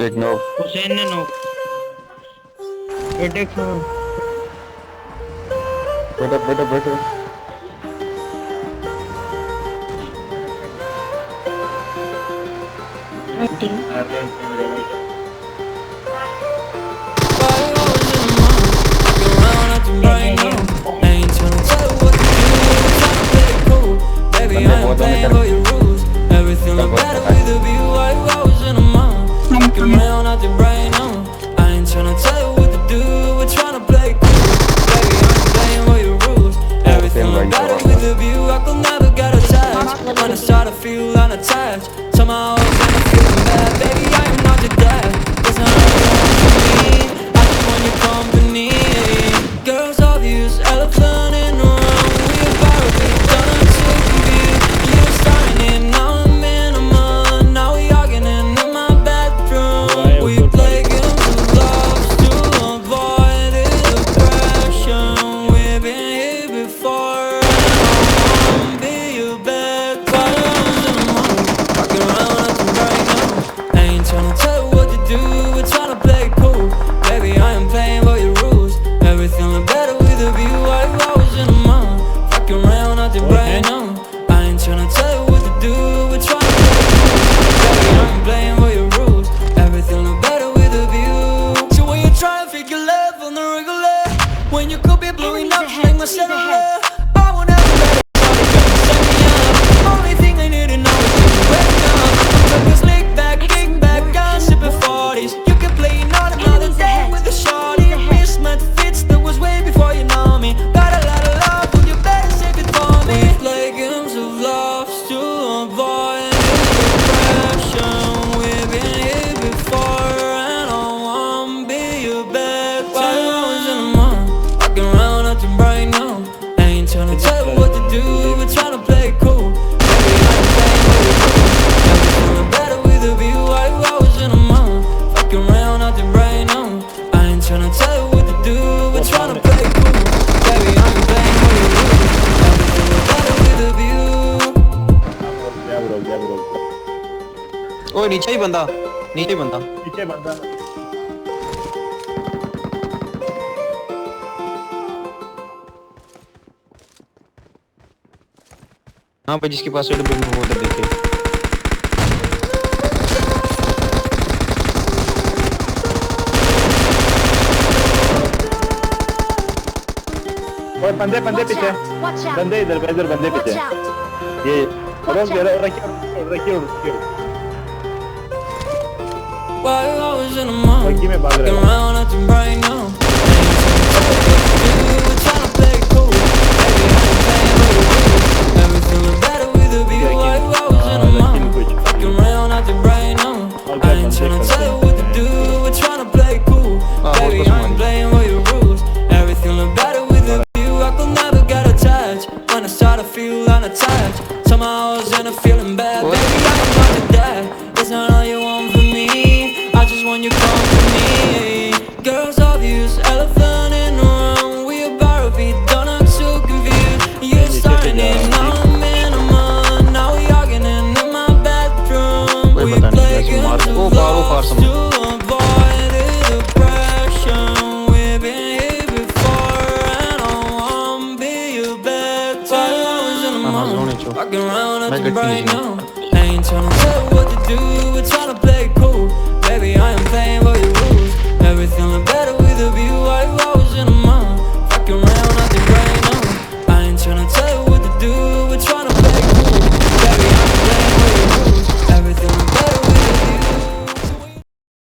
एक नॉक। हुसैन ने knock. Attack phone. बैठो बैठो बैठो। Waiting. Yeah, yeah, yeah. बंदे बहुत होने कर I'm coming. सेम भाई Mark the When I location. start to feel unattached, somehow I was in a feeling bad. Baby, I am not your dad. That's not how you want to me. I just want your company. Girls obvious, elephant in the room. We about to be done until confused. You were starting it, now I'm in a mud. Now we arguing in my bedroom. We play games of love to avoid the depression. We've been here before. Be your bed, walking around acting right now. I ain't tryna tell you what to do, we're tryna play cool. Baby, I am playing by your rules. Everything look better with a view. Why you always in the mall? Fucking around acting right now. I ain't tryna tell you what to do, we're tryna play cool. Baby, I am playing by your rules. Everything look better with a view. So when you try and figure love on the regular, when you could be blowing up, Enemies make ahead, my enemies cellular. ahead. I won't ever let it set me up. Only thing I need to know is you wake up. Took a slick back, kick back, I'm sipping 40s. You can play not another Enemies day ahead, with a shorty. enemies ahead. Mismatch fits that was way before you know me. Got a lot of love, but you better save it for me. We play games of love to avoid depression. We've been here before, and I wanna be your bed. While I was in the mall, walking around acting bright now. I ain't tryna tell you what to do, we're tryna play cool. Baby, I ain't playing with your rules. Got me feeling better with a view. While you always in the mall, fucking around acting bright now. I ain't tryna tell you what to do, we're tryna play cool. Baby, I ain't playing with your rules. Got me feeling better with a view. क्या bro ओए नीचे ही बंदा, नीचे ही बंदा। पीछे बंदा हाँ भाई जिसके पास बिल्कुल वो उधर देखिए। और बंदे बंदे Watch पीछे out. Watch out. बंदे इधर बंदे Watch पीछे out. ये Watch रोक out. रखिए While I was in the mall, लड़की में भाग walking रहा है around acting bright now. We're tryna play cool. Baby, I ain't playing with your rules. Everything look better with a view. While I was in the mall, walking around acting bright now. I ain't tryna tell you what to do, we're tryna play cool. Baby, I ain't playing with your rules. Everything look better with a view. I could never get attached. When I start to feel unattached, somehow I was in a feeling bad. Baby, I am not your dad. It's not all you want from me. I just want your company. Girls obvious, elephant in the room. We about to be done, I'm so confused. You're starting it, now I'm in a mud. Now we arguing in my bedroom. कोई We पता नहीं play कैसे मार games वो of far love समझ। to avoid the depression. We've been here before, and I wanna be your bed. While I was in the हाँ mall, जोने चो walking around मैं acting गट्टी bright नहीं now. I ain't tryna tell you what to do, we're tryna play cool. Baby,